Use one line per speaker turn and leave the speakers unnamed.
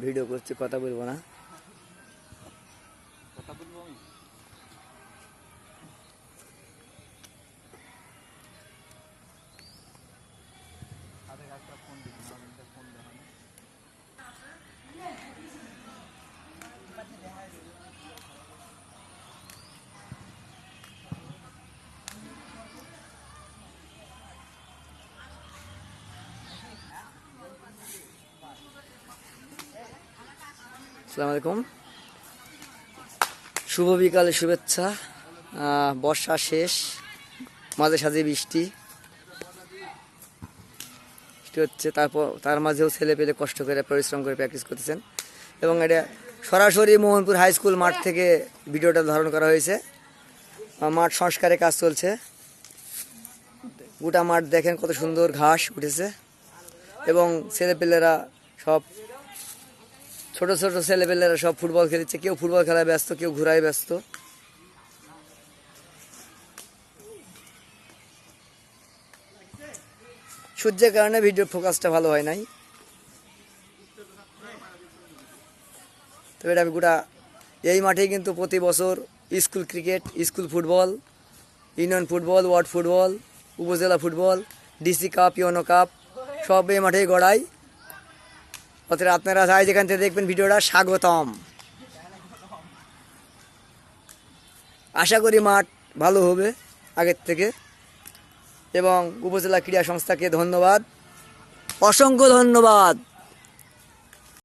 Video করছি, কথা বলবো না।
কথা বলবো আমি।
আসসালামু আলাইকুম, শুভ বিকালে শুভেচ্ছা। বর্ষা শেষ, মাঝে সাঝে বৃষ্টি হচ্ছে, তার মাঝেও ছেলে পেলে কষ্ট করে পরিশ্রম করে প্র্যাকটিস করতেছেন। এবং এটা সরাসরি মোহনপুর হাই স্কুল মাঠ থেকে ভিডিওটা ধারণ করা হয়েছে। মাঠ সংস্কারের কাজ চলছে। গোটা মাঠ দেখেন কত সুন্দর ঘাস উঠেছে। এবং ছেলেপেলেরা সব ছোট ছোট ছেলেপেলেরা সব ফুটবল খেলছে, কেউ ফুটবল খেলায় ব্যস্ত, কেউ ঘোরায় ব্যস্ত। সূর্যের কারণে ভিডিওর ফোকাসটা ভালো হয় নাই। তবে এটা গোটা এই মাঠেই কিন্তু প্রতি বছর school cricket, school football, union football, ward football, উপজেলা football, DC cup, UNO cup সব এই মাঠেই গড়ায়। অতএব আপনারা যাই যেখান থেকে দেখবেন ভিডিওটা, স্বাগতম। আশা করি মাঠ ভালো হবে আগের থেকে। এবং উপজেলা ক্রীড়া সংস্থাকে ধন্যবাদ, অসংখ্য ধন্যবাদ।